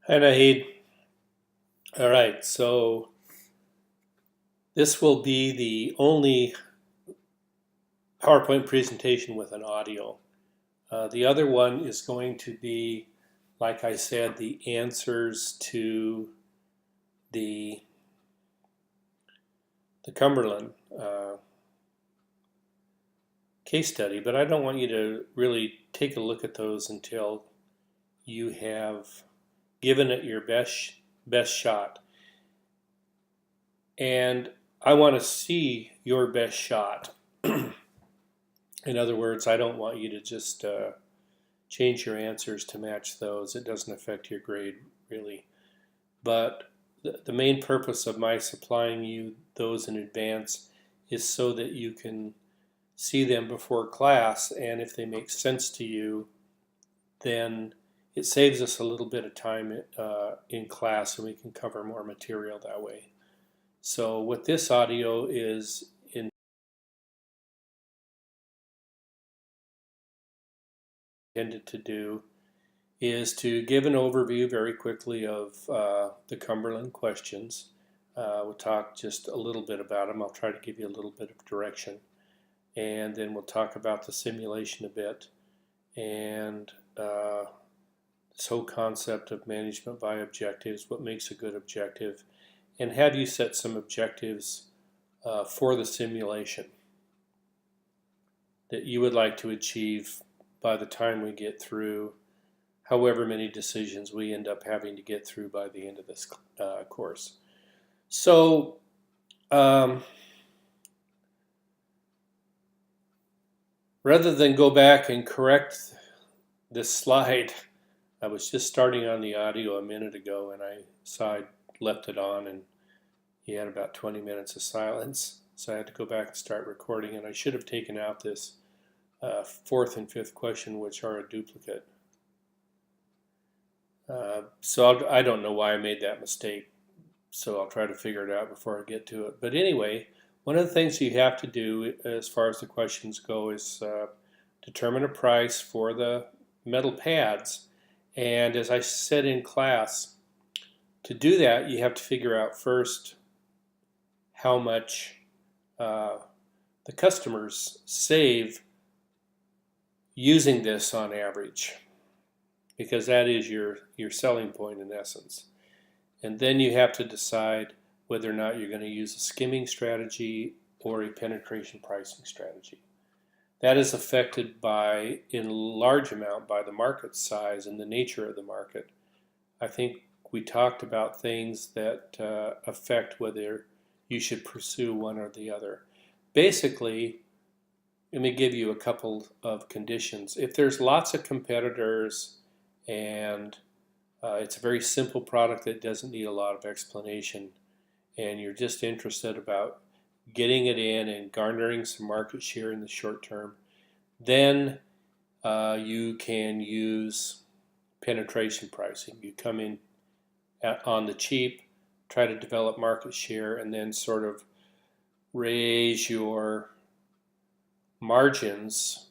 Hi, Nahid. All right, so this will be the only PowerPoint presentation with an audio. The other one is going to be, like I said, the answers to the Cumberland case study, but I don't want you to really take a look at those until you have given it your best shot. And I want to see your best shot. In other words, I don't want you to just change your answers to match those. It doesn't affect your grade really. But the main purpose of my supplying you those in advance is so that you can see them before class, and if they make sense to you, then it saves us a little bit of time in class, and we can cover more material that way. So what this audio is intended to do is to give an overview very quickly of the Cumberland questions. We'll talk just a little bit about them. I'll try to give you a little bit of direction. And then we'll talk about the simulation a bit and this whole concept of management by objectives, what makes a good objective, and have you set some objectives for the simulation that you would like to achieve by the time we get through however many decisions we end up having to get through by the end of this course. So rather than go back and correct this slide, I was just starting on the audio a minute ago and I saw I left it on and he had about 20 minutes of silence. So I had to go back and start recording, and I should have taken out this fourth and fifth question, which are a duplicate. So I don't know why I made that mistake, so I'll try to figure it out before I get to it. But anyway, one of the things you have to do as far as the questions go is determine a price for the metal pads. And as I said in class, to do that you have to figure out first how much the customers save using this on average, because that is your selling point in essence. And then you have to decide whether or not you're going to use a skimming strategy or a penetration pricing strategy. That is affected by, in large amount, by the market size and the nature of the market. I think we talked about things that affect whether you should pursue one or the other. Basically, let me give you a couple of conditions. If there's lots of competitors and it's a very simple product that doesn't need a lot of explanation, and you're just interested about getting it in and garnering some market share in the short term, then you can use penetration pricing. You come in on the cheap, try to develop market share, and then sort of raise your margins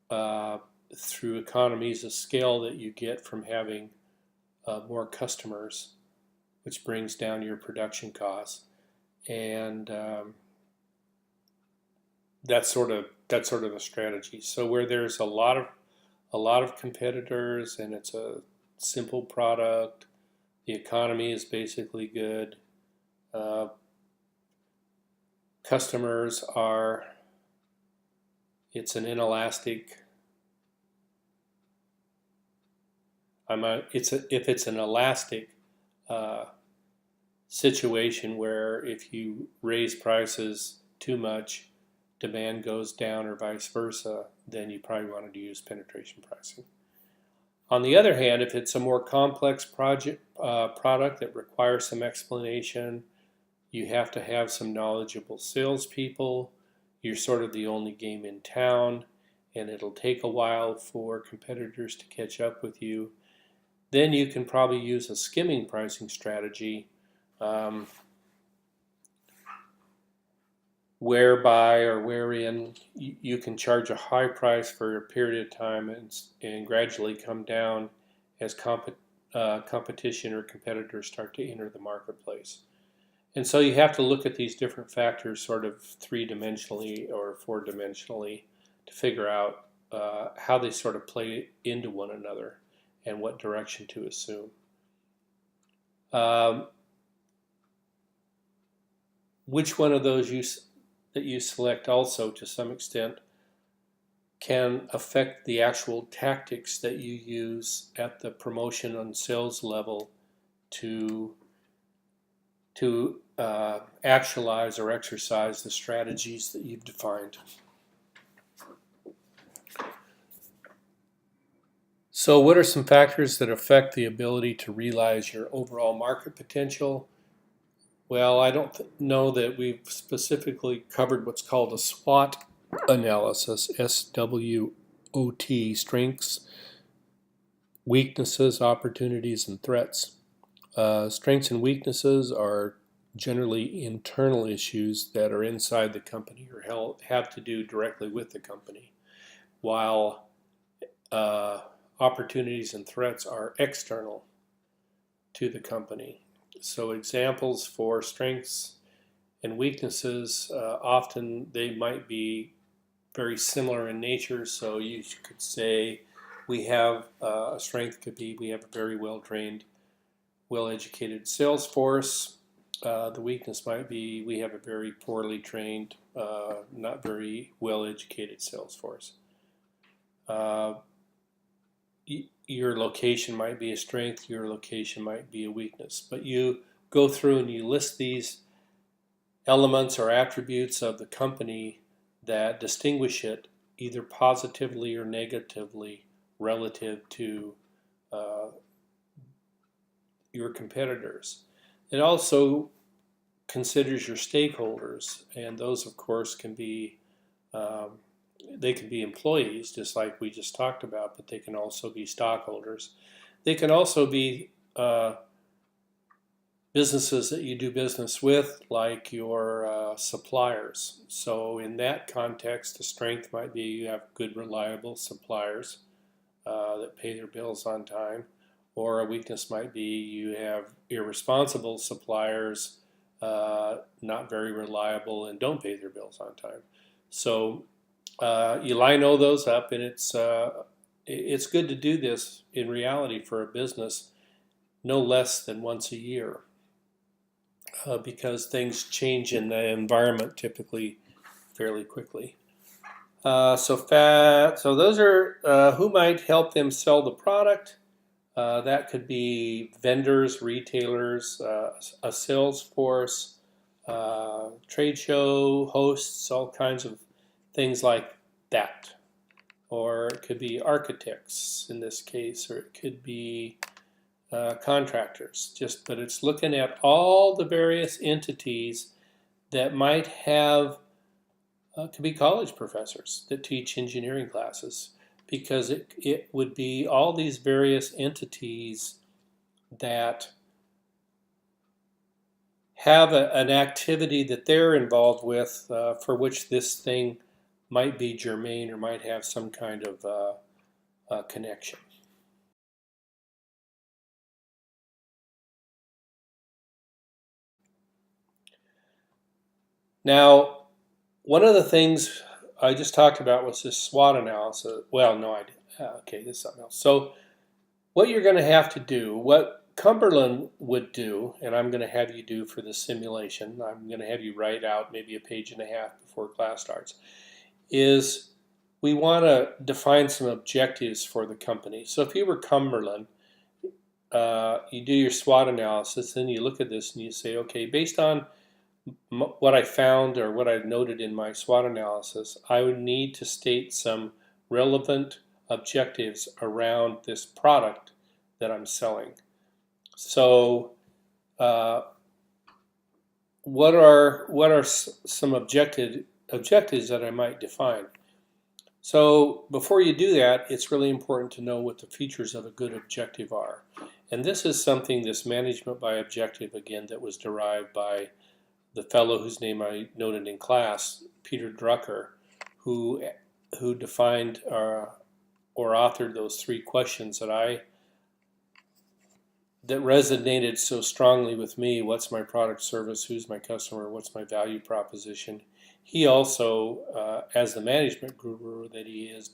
through economies of scale that you get from having more customers, which brings down your production costs, and that's sort of the strategy. So where there's a lot of competitors and it's a simple product, the economy is basically good. Customers are, it's an inelastic. If it's an elastic situation where if you raise prices too much, demand goes down or vice versa, then you probably wanted to use penetration pricing. On the other hand, if it's a more complex product that requires some explanation, you have to have some knowledgeable salespeople, you're sort of the only game in town, and it'll take a while for competitors to catch up with you, then you can probably use a skimming pricing strategy whereby or wherein you can charge a high price for a period of time and gradually come down as competition or competitors start to enter the marketplace. And so you have to look at these different factors sort of three-dimensionally or four-dimensionally to figure out how they sort of play into one another and what direction to assume. Which one of those that you select also to some extent can affect the actual tactics that you use at the promotion and sales level to actualize or exercise the strategies that you've defined. So what are some factors that affect the ability to realize your overall market potential? Well, I don't know that we've specifically covered what's called a SWOT analysis, SWOT, strengths, weaknesses, opportunities, and threats. Strengths and weaknesses are generally internal issues that are inside the company or have to do directly with the company, while opportunities and threats are external to the company. So examples for strengths and weaknesses, often they might be very similar in nature. So you could say we have a strength could be we have a very well-trained, well-educated sales force. The weakness might be we have a very poorly trained, not very well-educated sales force. Your location might be a strength, your location might be a weakness. But you go through and you list these elements or attributes of the company that distinguish it either positively or negatively relative to your competitors. It also considers your stakeholders, and those of course can be they can be employees, just like we just talked about, but they can also be stockholders. They can also be businesses that you do business with, like your suppliers. So in that context, a strength might be you have good, reliable suppliers that pay their bills on time, or a weakness might be you have irresponsible suppliers, not very reliable, and don't pay their bills on time. So you line all those up, and it's good to do this in reality for a business no less than once a year, because things change in the environment typically fairly quickly. So those are who might help them sell the product. That could be vendors, retailers, a sales force, trade show hosts, all kinds of things like that. Or it could be architects in this case, or it could be contractors. But it's looking at all the various entities that might have, could be college professors that teach engineering classes, because it would be all these various entities that have an activity that they're involved with for which this thing might be germane or might have some kind of connection. Now, one of the things I just talked about was this SWOT analysis. Well, no, I didn't. Okay, this is something else. So what you're going to have to do, what Cumberland would do, and I'm going to have you do for the simulation, I'm going to have you write out maybe a page and a half before class starts, is we want to define some objectives for the company. So if you were Cumberland, you do your SWOT analysis, then you look at this and you say, okay, based on what I found or what I've noted in my SWOT analysis, I would need to state some relevant objectives around this product that I'm selling. So what are some objectives that I might define? So before you do that, it's really important to know what the features of a good objective are. And this is something, this management by objective, again, that was derived by the fellow whose name I noted in class, Peter Drucker, who defined or authored those three questions that I that resonated so strongly with me. What's my product, service? Who's my customer? What's my value proposition? He also, as the management guru that he is,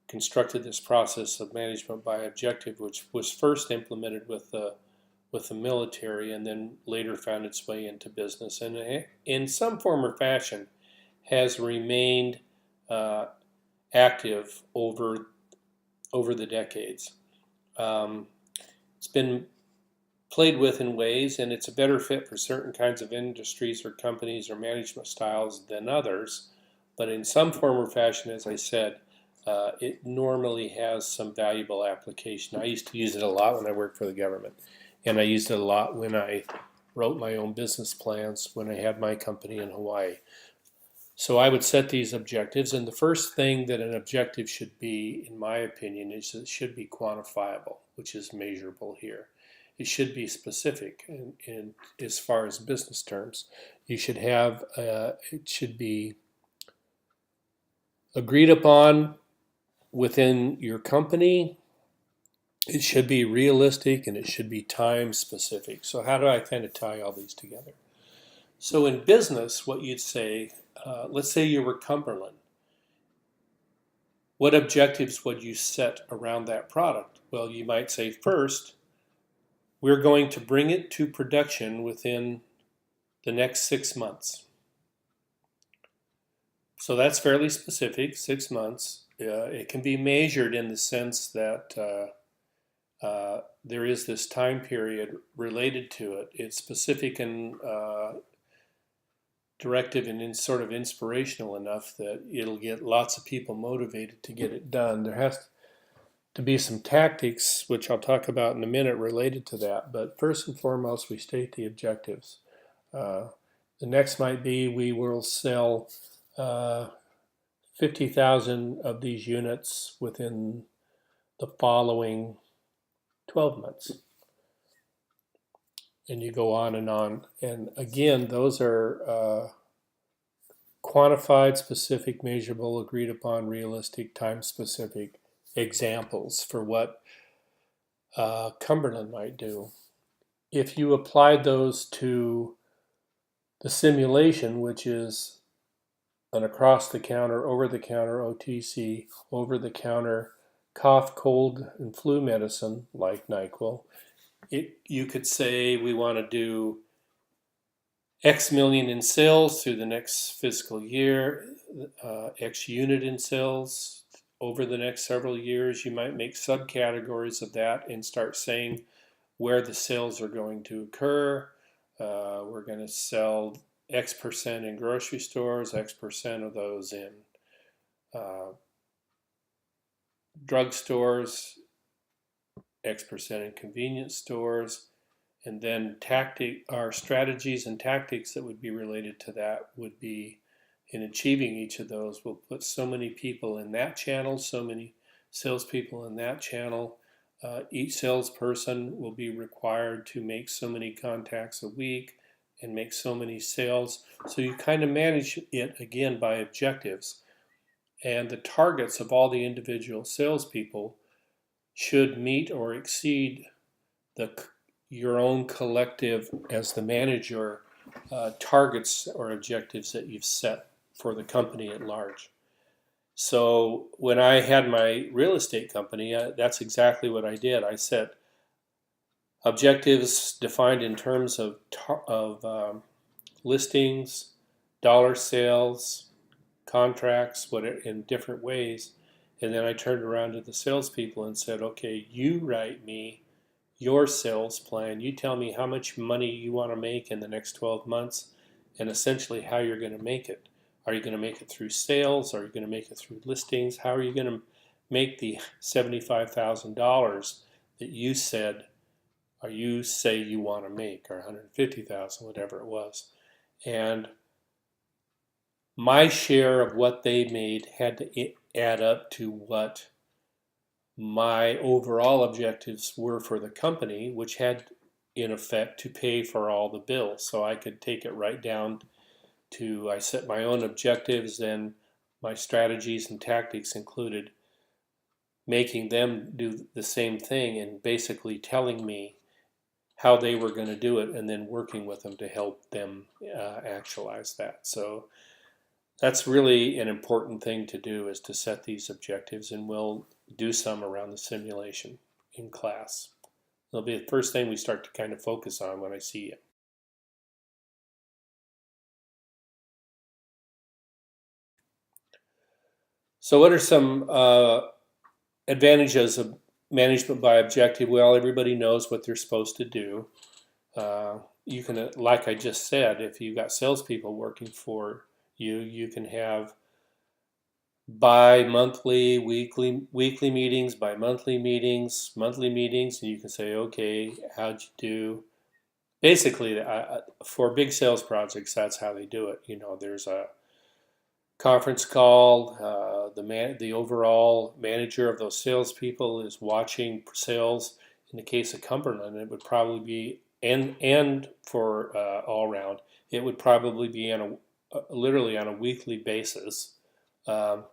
constructed this process of management by objective, which was first implemented with the military and then later found its way into business, and in some form or fashion has remained active over the decades. It's been played with in ways, and it's a better fit for certain kinds of industries or companies or management styles than others. But in some form or fashion, as I said, it normally has some valuable application. I used to use it a lot when I worked for the government, and I used it a lot when I wrote my own business plans when I had my company in Hawaii. So I would set these objectives, and the first thing that an objective should be, in my opinion, is it should be quantifiable, which is measurable here. It should be specific in as far as business terms. You should have, it should be agreed upon within your company. It should be realistic, and it should be time specific. So how do I kind of tie all these together? So in business, what you'd say, let's say you were Cumberland. What objectives would you set around that product? Well, you might say, first, we're going to bring it to production within the next 6 months. So that's fairly specific, 6 months. It can be measured in the sense that there is this time period related to it. It's specific and directive and sort of inspirational enough that it'll get lots of people motivated to get it done. There has to be some tactics, which I'll talk about in a minute, related to that. But first and foremost, we state the objectives. The next might be we will sell 50,000 of these units within the following 12 months. And you go on. And again, those are quantified, specific, measurable, agreed upon, realistic, time specific examples for what Cumberland might do. If you applied those to the simulation, which is an across-the-counter, over-the-counter, OTC, over-the-counter cough, cold, and flu medicine like NyQuil, you could say we want to do X million in sales through the next fiscal year, X unit in sales over the next several years. You might make subcategories of that and start saying where the sales are going to occur. We're going to sell X percent in grocery stores, X percent of those in drugstores, X percent in convenience stores, and then our strategies and tactics that would be related to that would be in achieving each of those. We'll put so many people in that channel, so many salespeople in that channel. Each salesperson will be required to make so many contacts a week and make so many sales. So you kind of manage it again by objectives. And the targets of all the individual salespeople should meet or exceed your own collective, as the manager, targets or objectives that you've set for the company at large. So when I had my real estate company, that's exactly what I did. I set objectives defined in terms of listings, dollar sales, contracts, in different ways. And then I turned around to the salespeople and said, okay, you write me your sales plan. You tell me how much money you want to make in the next 12 months and essentially how you're going to make it. Are you going to make it through sales? Are you going to make it through listings? How are you going to make the $75,000 that you said or you say you want to make, or $150,000, whatever it was? And my share of what they made had to add up to what my overall objectives were for the company, which had in effect to pay for all the bills. So I could take it right down to, I set my own objectives, and my strategies and tactics included making them do the same thing and basically telling me how they were going to do it, and then working with them to help them actualize that. So that's really an important thing to do, is to set these objectives, and we'll do some around the simulation in class. It'll be the first thing we start to kind of focus on when I see you. So what are some advantages of management by objective? Well, everybody knows what they're supposed to do. You can, like I just said, if you've got salespeople working for you, you can have bi-monthly, weekly meetings, bi-monthly meetings, monthly meetings, and you can say, okay, how'd you do? Basically, for big sales projects, that's how they do it. You know, there's a conference call. The overall manager of those salespeople is watching sales. In the case of Cumberland, it would probably be, and for all round, it would probably be on literally on a weekly basis. In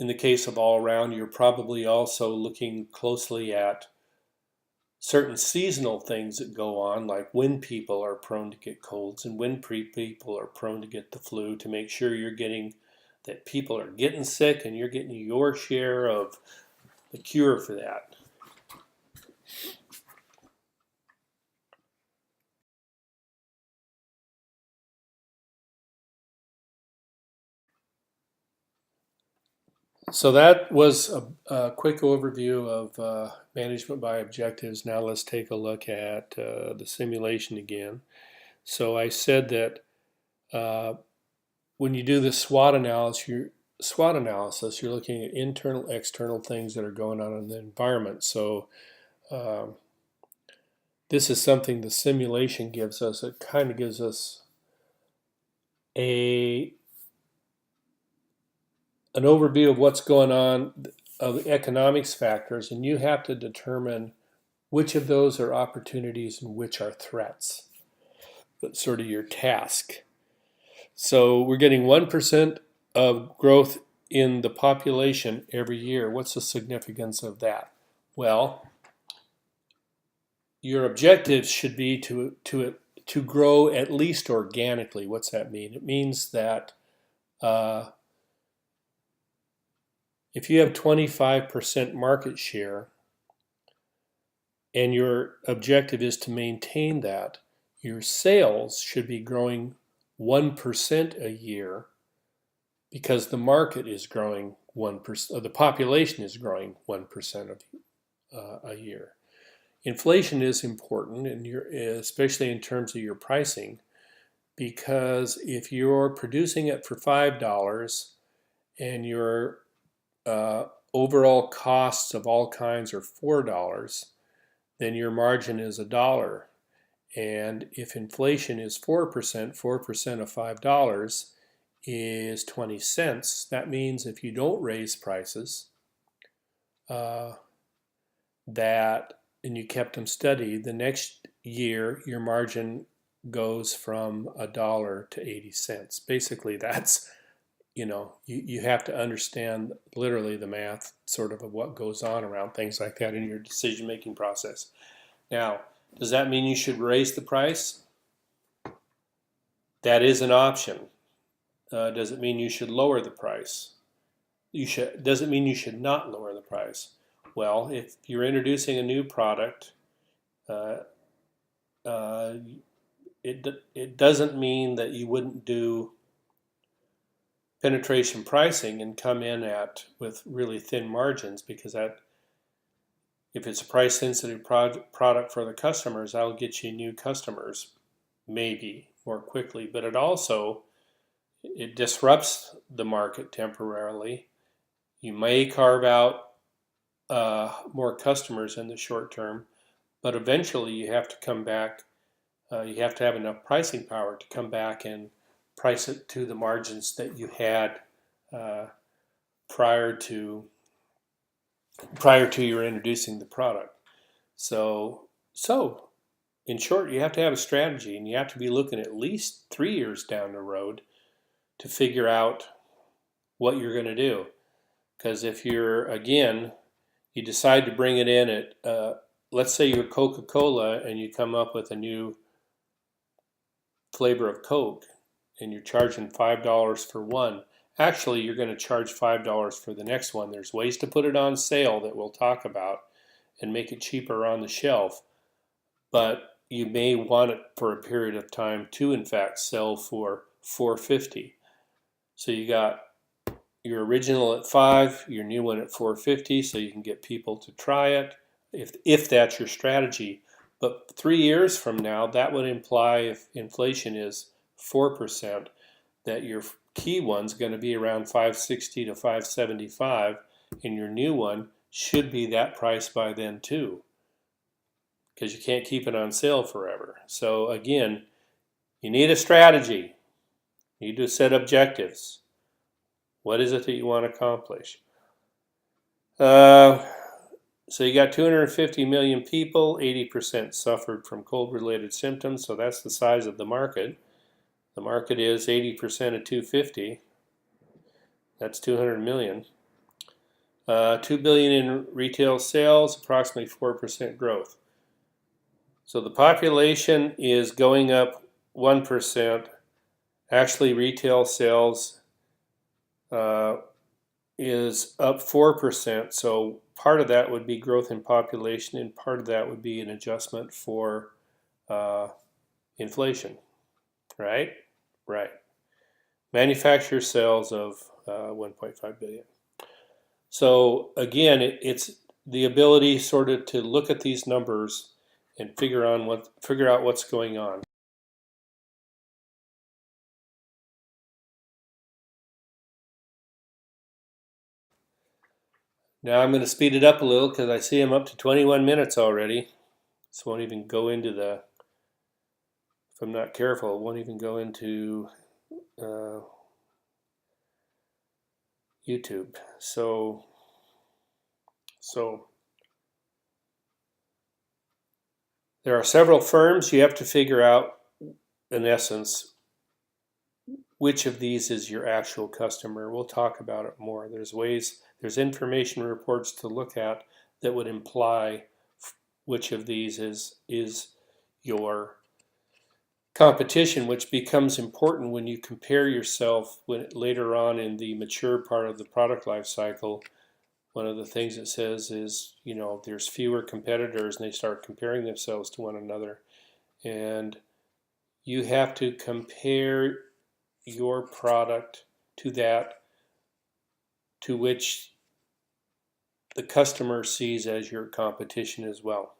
the case of all around, you're probably also looking closely at certain seasonal things that go on, like when people are prone to get colds and when people are prone to get the flu, to make sure you're getting, that people are getting sick and you're getting your share of the cure for that. So that was a quick overview of management by objectives. Now let's take a look at the simulation again. So I said that when you do the SWOT analysis, you're looking at internal, external things that are going on in the environment. So this is something the simulation gives us. It kind of gives us an overview of what's going on, of the economics factors, and you have to determine which of those are opportunities and which are threats. That's sort of your task. So we're getting 1% of growth in the population every year. What's the significance of that? Well, your objectives should be to grow at least organically. What's that mean? It means that if you have 25% market share and your objective is to maintain that, your sales should be growing 1% a year, because the market is growing 1%, or the population is growing 1% of a year. Inflation is important, and especially in terms of your pricing, because if you're producing it for $5 and your overall costs of all kinds are $4, then your margin is $1. And if inflation is 4%, 4% of $5 is 20 cents. That means if you don't raise prices, and you kept them steady, the next year your margin goes from $1 to 80 cents. Basically, that's, you have to understand literally the math sort of what goes on around things like that in your decision-making process. Now, does that mean you should raise the price? That is an option. Does it mean you should lower the price? Does it mean you should not lower the price? Well, if you're introducing a new product, it doesn't mean that you wouldn't do penetration pricing and come in with really thin margins, because that, if it's a price sensitive product for the customers, that'll get you new customers maybe more quickly, but it disrupts the market temporarily. You may carve out more customers in the short term, but eventually you have to come back. You have to have enough pricing power to come back and price it to the margins that you had prior to your introducing the product. So in short, you have to have a strategy, and you have to be looking at least 3 years down the road to figure out what you're going to do. Because if you're, again, you decide to bring it in at, let's say you're Coca-Cola and you come up with a new flavor of Coke and you're charging $5 for one. Actually, you're going to charge $5 for the next one. There's ways to put it on sale that we'll talk about and make it cheaper on the shelf. But you may want it for a period of time to, in fact, sell for $4.50. So you got your original at $5, your new one at $4.50, so you can get people to try it, if that's your strategy. But 3 years from now, that would imply, if inflation is 4%, that your key one's going to be around $5.60 to $5.75, and your new one should be that price by then too, because you can't keep it on sale forever. So again, you need a strategy. You need to set objectives. What is it that you want to accomplish? So you got 250 million people, 80% suffered from cold-related symptoms, so that's the size of the market. The market is 80% of 250. That's 200 million. 2 billion in retail sales, approximately 4% growth. So the population is going up 1%. Actually, retail sales is up 4%. So part of that would be growth in population, and part of that would be an adjustment for inflation, right? Right. Manufacturer sales of 1.5 billion. So again, it's the ability sort of to look at these numbers and figure out what's going on. Now I'm going to speed it up a little because I see I'm up to 21 minutes already. This won't even go into the, if I'm not careful, it won't even go into YouTube. So there are several firms. You have to figure out, in essence, which of these is your actual customer. We'll talk about it more. There's information reports to look at that would imply which of these is your competition, which becomes important when you compare yourself later on in the mature part of the product life cycle. One of the things it says is, there's fewer competitors, and they start comparing themselves to one another. And you have to compare your product to that to which the customer sees as your competition as well.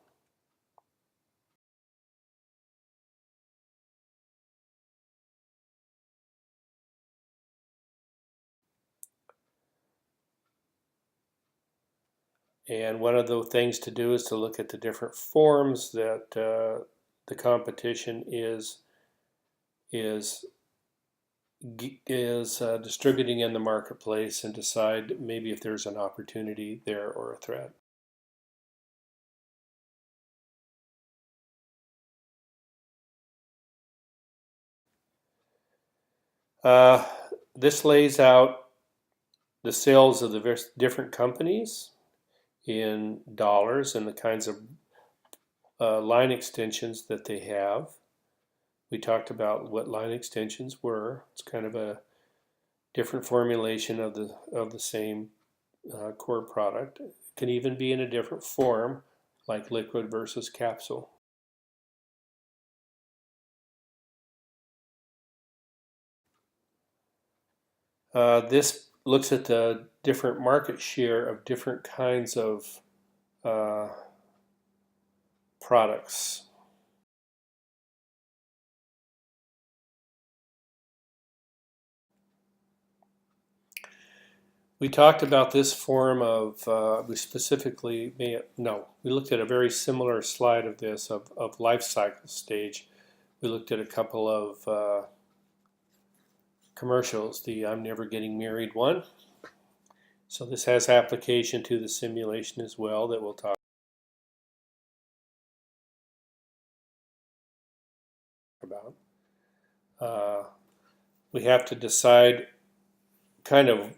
And one of the things to do is to look at the different forms that the competition is distributing in the marketplace, and decide maybe if there's an opportunity there or a threat. This lays out the sales of the different companies in dollars and the kinds of line extensions that they have. We talked about what line extensions were. It's kind of a different formulation of the same core product. It can even be in a different form, like liquid versus capsule. This looks at the different market share of different kinds of products. We talked about this form of, we looked at a very similar slide of this, of life cycle stage. We looked at a couple of commercials, the I'm Never Getting Married one. So this has application to the simulation as well that we'll talk about. We have to decide kind of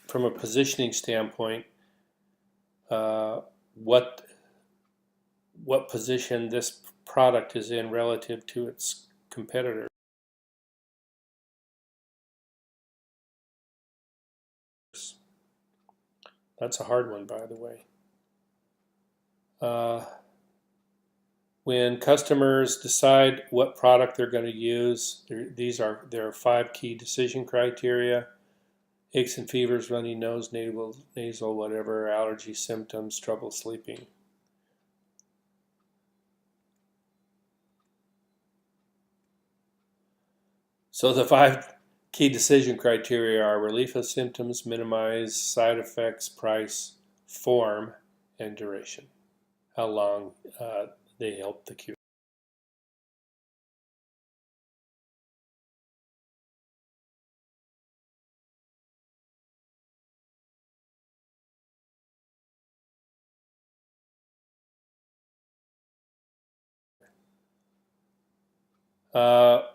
from a positioning standpoint, what position this product is in relative to its competitors. That's a hard one, by the way. When customers decide what product they're going to use, there are 5 key decision criteria: aches and fevers, runny nose, nasal, whatever, allergy symptoms, trouble sleeping. So the 5 key decision criteria are relief of symptoms, minimize side effects, price, form, and duration. How long they help the cure.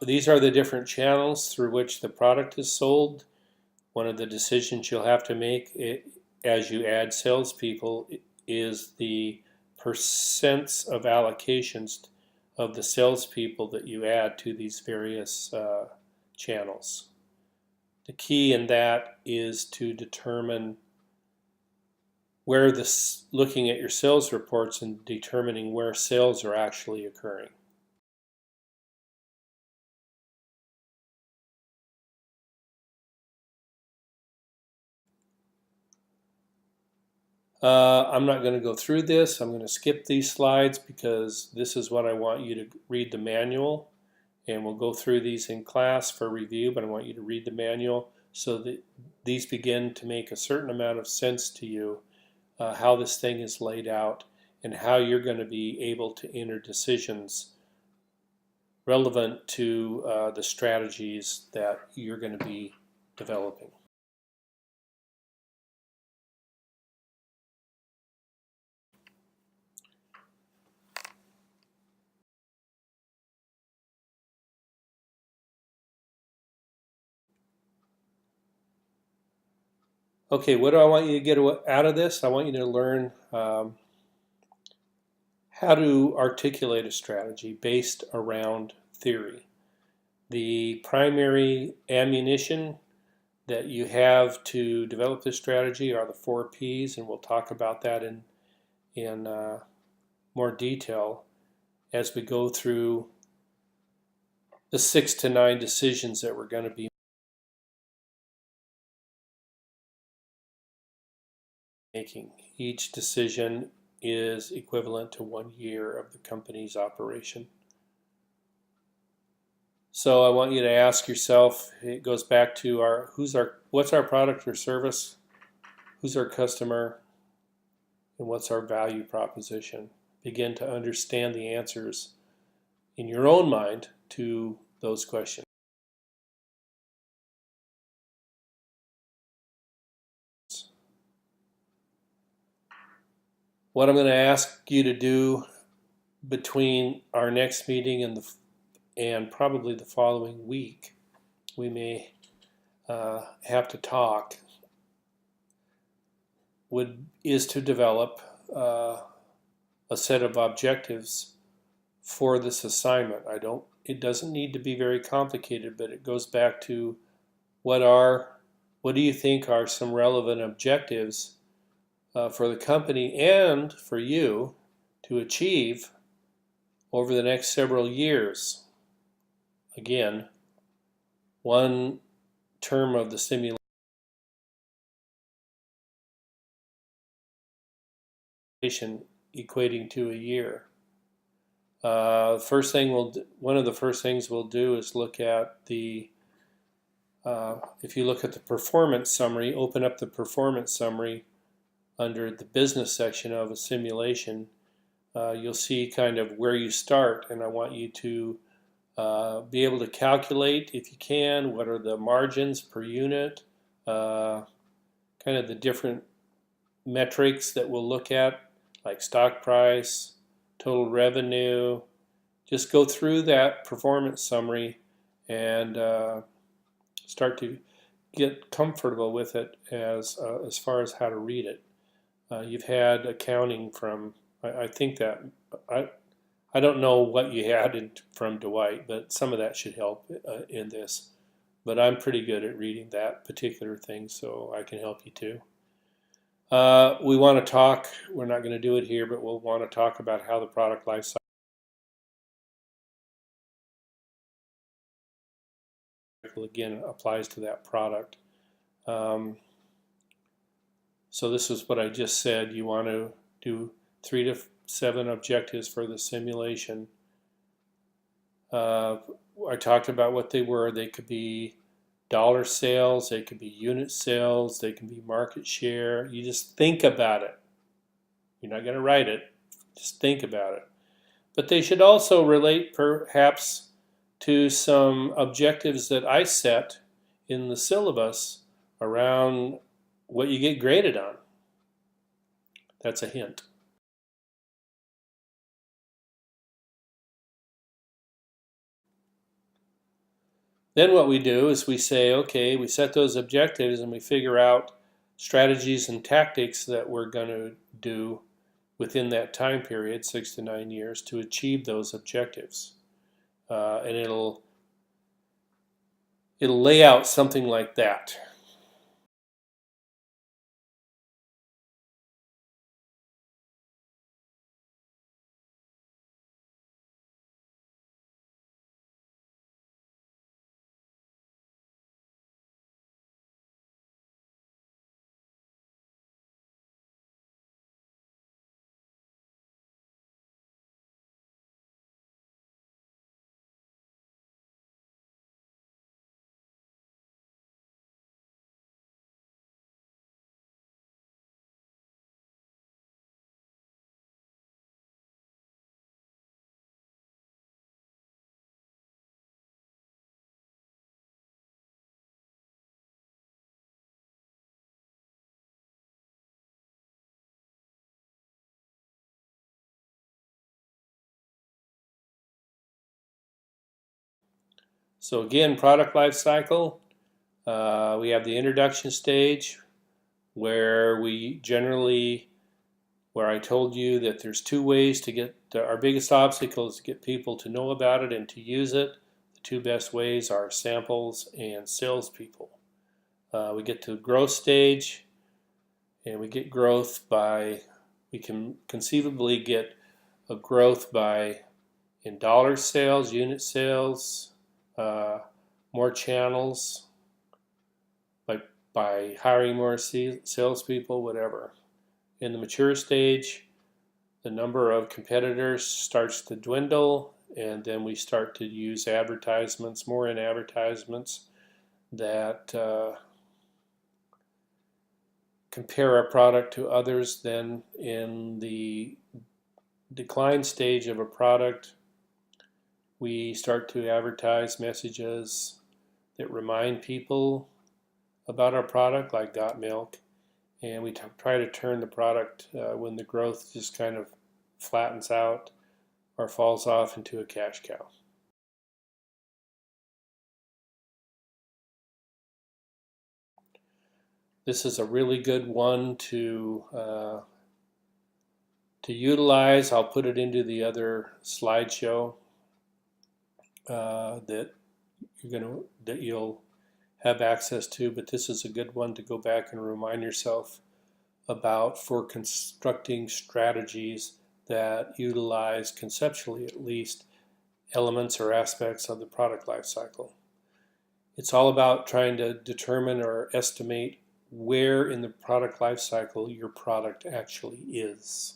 These are the different channels through which the product is sold. One of the decisions you'll have to make as you add salespeople is the percents of allocations of the salespeople that you add to these various channels. The key in that is to determine where looking at your sales reports and determining where sales are actually occurring. I'm not going to go through this. I'm going to skip these slides because this is what I want you to read the manual, and we'll go through these in class for review, but I want you to read the manual so that these begin to make a certain amount of sense to you, how this thing is laid out and how you're going to be able to enter decisions relevant to the strategies that you're going to be developing. Okay, what do I want you to get out of this? I want you to learn how to articulate a strategy based around theory. The primary ammunition that you have to develop this strategy are the 4 Ps, and we'll talk about that in more detail as we go through the 6 to 9 decisions that we're going to be making. Each decision is equivalent to 1 year of the company's operation. So I want you to ask yourself, it goes back to what's our product or service, who's our customer, and what's our value proposition. Begin to understand the answers in your own mind to those questions. What I'm going to ask you to do between our next meeting and probably the following week, we may have to talk, is to develop a set of objectives for this assignment. It doesn't need to be very complicated, but it goes back to what do you think are some relevant objectives for the company and for you to achieve over the next several years. Again, one term of the simulation equating to a year. One of the first things we'll do is look at if you look at the performance summary, open up the performance summary under the business section of a simulation, you'll see kind of where you start, and I want you to be able to calculate, if you can, what are the margins per unit, kind of the different metrics that we'll look at, like stock price, total revenue. Just go through that performance summary and start to get comfortable with it as far as how to read it. You've had accounting from, I think that, I don't know what you had from Dwight, but some of that should help in this. But I'm pretty good at reading that particular thing, so I can help you too. We want to talk, we're not going to do it here, but we'll want to talk about how the product life cycle again applies to that product. So this is what I just said. You want to do 3 to 7 objectives for the simulation. I talked about what they were. They could be dollar sales, they could be unit sales, they can be market share. You just think about it. You're not going to write it. Just think about it. But they should also relate perhaps to some objectives that I set in the syllabus around what you get graded on. That's a hint. Then what we do is we say, okay, we set those objectives and we figure out strategies and tactics that we're going to do within that time period, 6 to 9 years, to achieve those objectives. And it'll lay out something like that. So again, product life cycle, we have the introduction stage where I told you that there's 2 ways to get, our biggest obstacle is to get people to know about it and to use it. The 2 best ways are samples and salespeople. We get to the growth stage, and we get growth by, we can conceivably get a growth by in dollar sales, unit sales, more channels, by hiring more salespeople, whatever. In the mature stage, the number of competitors starts to dwindle, and then we start to use advertisements, more in advertisements that compare our product to others. Then in the decline stage of a product, we start to advertise messages that remind people about our product, like got milk, and we try to turn the product when the growth just kind of flattens out or falls off into a cash cow. This is a really good one to utilize. I'll put it into the other slideshow that you'll have access to, but this is a good one to go back and remind yourself about for constructing strategies that utilize, conceptually at least, elements or aspects of the product life cycle. It's all about trying to determine or estimate where in the product life cycle your product actually is.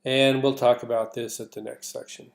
And we'll talk about this at the next section.